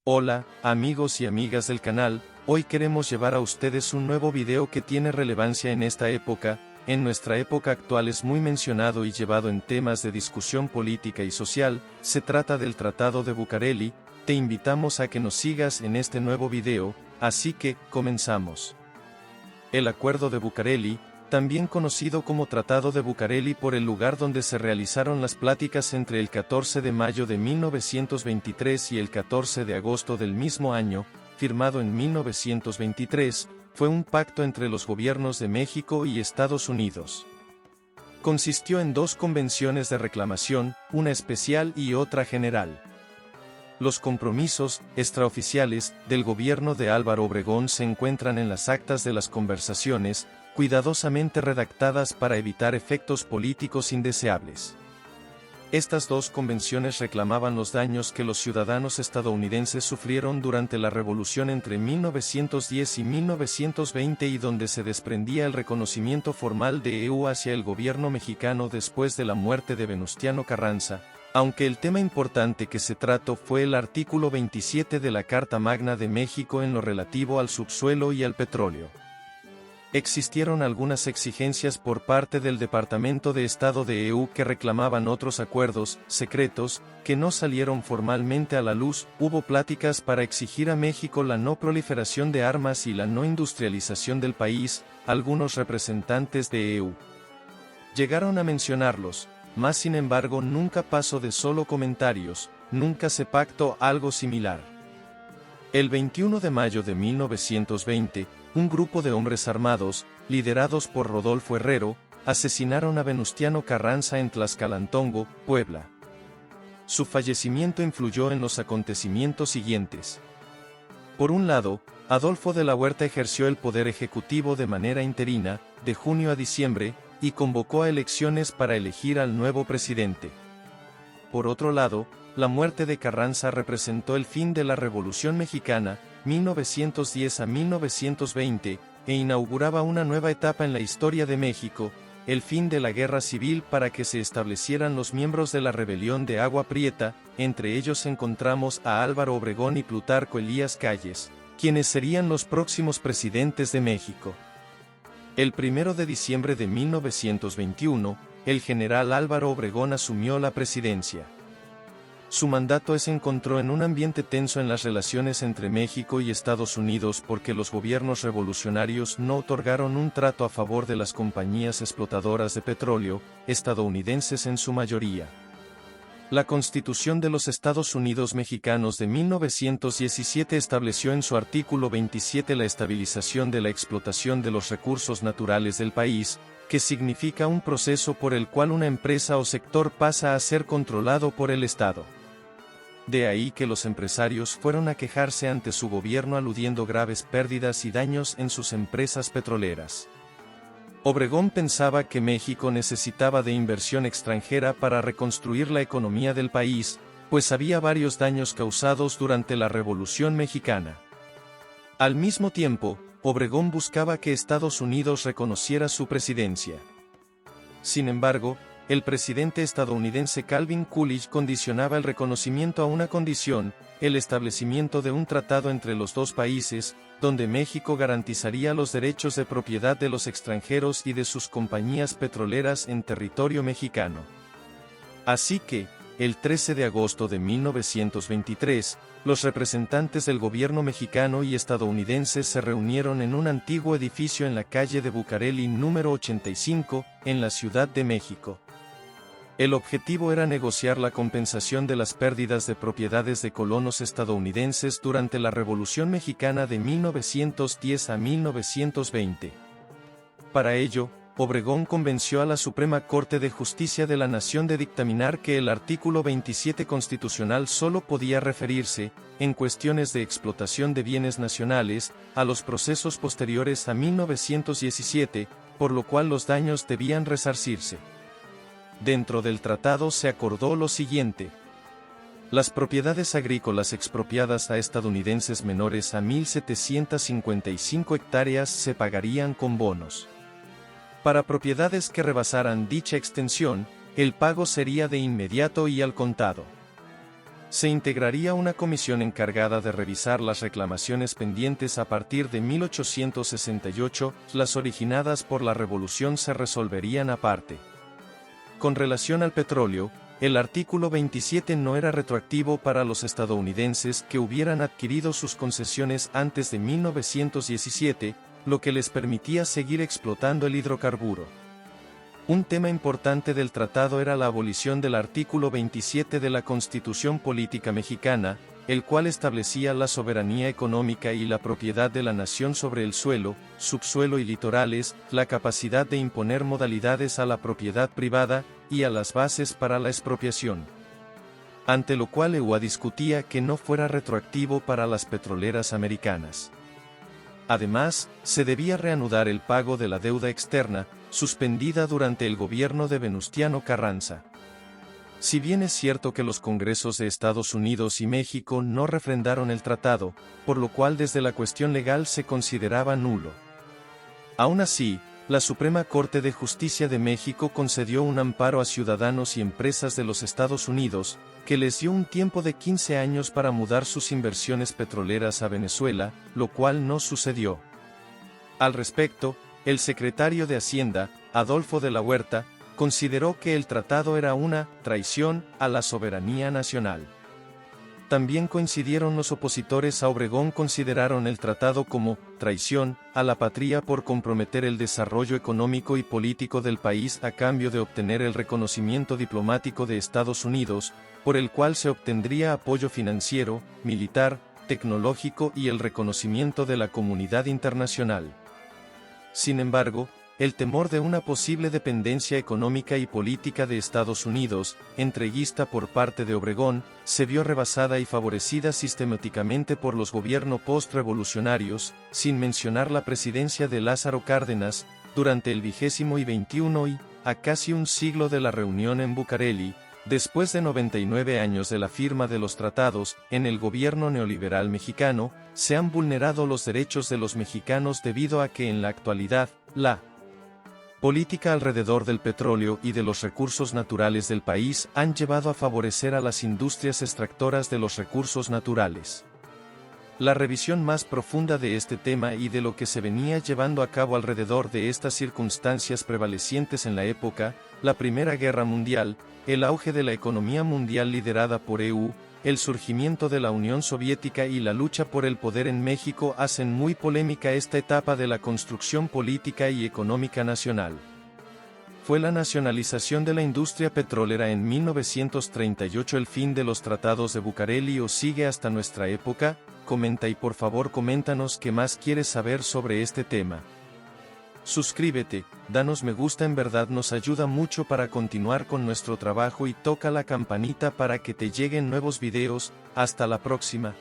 Hola, amigos y amigas del canal, hoy queremos llevar a ustedes un nuevo video que tiene relevancia en esta época. En nuestra época actual es muy mencionado y llevado en temas de discusión política y social. Se trata del Tratado de Bucareli. Te invitamos a que nos sigas en este nuevo video, así que, comenzamos. El Acuerdo de Bucareli, también conocido como Tratado de Bucareli por el lugar donde se realizaron las pláticas entre el 14 de mayo de 1923 y el 14 de agosto del mismo año, firmado en 1923, fue un pacto entre los gobiernos de México y Estados Unidos. Consistió en dos convenciones de reclamación, una especial y otra general. Los compromisos extraoficiales del gobierno de Álvaro Obregón se encuentran en las actas de las conversaciones, cuidadosamente redactadas para evitar efectos políticos indeseables. Estas dos convenciones reclamaban los daños que los ciudadanos estadounidenses sufrieron durante la revolución entre 1910 y 1920 y donde se desprendía el reconocimiento formal de EU hacia el gobierno mexicano después de la muerte de Venustiano Carranza, aunque el tema importante que se trató fue el artículo 27 de la Carta Magna de México en lo relativo al subsuelo y al petróleo. Existieron algunas exigencias por parte del Departamento de Estado de EU que reclamaban otros acuerdos secretos que no salieron formalmente a la luz. Hubo pláticas para exigir a México la no proliferación de armas y la no industrialización del país. Algunos representantes de EU llegaron a mencionarlos, mas sin embargo nunca pasó de solo comentarios, nunca se pactó algo similar. El 21 de mayo de 1920, un grupo de hombres armados, liderados por Rodolfo Herrero, asesinaron a Venustiano Carranza en Tlaxcalantongo, Puebla. Su fallecimiento influyó en los acontecimientos siguientes. Por un lado, Adolfo de la Huerta ejerció el poder ejecutivo de manera interina, de junio a diciembre, y convocó a elecciones para elegir al nuevo presidente. Por otro lado, la muerte de Carranza representó el fin de la Revolución Mexicana, 1910 a 1920, e inauguraba una nueva etapa en la historia de México, el fin de la guerra civil para que se establecieran los miembros de la rebelión de Agua Prieta. Entre ellos encontramos a Álvaro Obregón y Plutarco Elías Calles, quienes serían los próximos presidentes de México. El 1 de diciembre de 1921, el general Álvaro Obregón asumió la presidencia. Su mandato se encontró en un ambiente tenso en las relaciones entre México y Estados Unidos porque los gobiernos revolucionarios no otorgaron un trato a favor de las compañías explotadoras de petróleo, estadounidenses en su mayoría. La Constitución de los Estados Unidos Mexicanos de 1917 estableció en su artículo 27 la estabilización de la explotación de los recursos naturales del país, que significa un proceso por el cual una empresa o sector pasa a ser controlado por el Estado. De ahí que los empresarios fueron a quejarse ante su gobierno aludiendo graves pérdidas y daños en sus empresas petroleras. Obregón pensaba que México necesitaba de inversión extranjera para reconstruir la economía del país, pues había varios daños causados durante la Revolución Mexicana. Al mismo tiempo, Obregón buscaba que Estados Unidos reconociera su presidencia. Sin embargo, el presidente estadounidense Calvin Coolidge condicionaba el reconocimiento a una condición, el establecimiento de un tratado entre los dos países, donde México garantizaría los derechos de propiedad de los extranjeros y de sus compañías petroleras en territorio mexicano. Así que, el 13 de agosto de 1923, los representantes del gobierno mexicano y estadounidense se reunieron en un antiguo edificio en la calle de Bucareli número 85, en la Ciudad de México. El objetivo era negociar la compensación de las pérdidas de propiedades de colonos estadounidenses durante la Revolución Mexicana de 1910 a 1920. Para ello, Obregón convenció a la Suprema Corte de Justicia de la Nación de dictaminar que el artículo 27 constitucional solo podía referirse, en cuestiones de explotación de bienes nacionales, a los procesos posteriores a 1917, por lo cual los daños debían resarcirse. Dentro del tratado se acordó lo siguiente. Las propiedades agrícolas expropiadas a estadounidenses menores a 1.755 hectáreas se pagarían con bonos. Para propiedades que rebasaran dicha extensión, el pago sería de inmediato y al contado. Se integraría una comisión encargada de revisar las reclamaciones pendientes a partir de 1868, las originadas por la Revolución se resolverían aparte. Con relación al petróleo, el artículo 27 no era retroactivo para los estadounidenses que hubieran adquirido sus concesiones antes de 1917, lo que les permitía seguir explotando el hidrocarburo. Un tema importante del tratado era la abolición del artículo 27 de la Constitución Política Mexicana, el cual establecía la soberanía económica y la propiedad de la nación sobre el suelo, subsuelo y litorales, la capacidad de imponer modalidades a la propiedad privada, y a las bases para la expropiación. Ante lo cual EUA discutía que no fuera retroactivo para las petroleras americanas. Además, se debía reanudar el pago de la deuda externa, suspendida durante el gobierno de Venustiano Carranza. Si bien es cierto que los Congresos de Estados Unidos y México no refrendaron el tratado, por lo cual desde la cuestión legal se consideraba nulo. Aún así, la Suprema Corte de Justicia de México concedió un amparo a ciudadanos y empresas de los Estados Unidos, que les dio un tiempo de 15 años para mudar sus inversiones petroleras a Venezuela, lo cual no sucedió. Al respecto, el secretario de Hacienda, Adolfo de la Huerta, consideró que el tratado era una traición a la soberanía nacional. También coincidieron los opositores a Obregón, consideraron el tratado como traición a la patria por comprometer el desarrollo económico y político del país a cambio de obtener el reconocimiento diplomático de Estados Unidos, por el cual se obtendría apoyo financiero, militar, tecnológico y el reconocimiento de la comunidad internacional. Sin embargo, el temor de una posible dependencia económica y política de Estados Unidos, entreguista por parte de Obregón, se vio rebasada y favorecida sistemáticamente por los gobiernos post-revolucionarios, sin mencionar la presidencia de Lázaro Cárdenas, durante el 20 y 21 y, a casi un siglo de la reunión en Bucareli, después de 99 años de la firma de los tratados, en el gobierno neoliberal mexicano, se han vulnerado los derechos de los mexicanos debido a que en la actualidad, la política alrededor del petróleo y de los recursos naturales del país han llevado a favorecer a las industrias extractoras de los recursos naturales. La revisión más profunda de este tema y de lo que se venía llevando a cabo alrededor de estas circunstancias prevalecientes en la época, la Primera Guerra Mundial, el auge de la economía mundial liderada por EU, el surgimiento de la Unión Soviética y la lucha por el poder en México hacen muy polémica esta etapa de la construcción política y económica nacional. Fue la nacionalización de la industria petrolera en 1938 el fin de los tratados de Bucareli o sigue hasta nuestra época. Comenta y por favor coméntanos qué más quieres saber sobre este tema. Suscríbete, danos me gusta, en verdad nos ayuda mucho para continuar con nuestro trabajo y toca la campanita para que te lleguen nuevos videos. Hasta la próxima.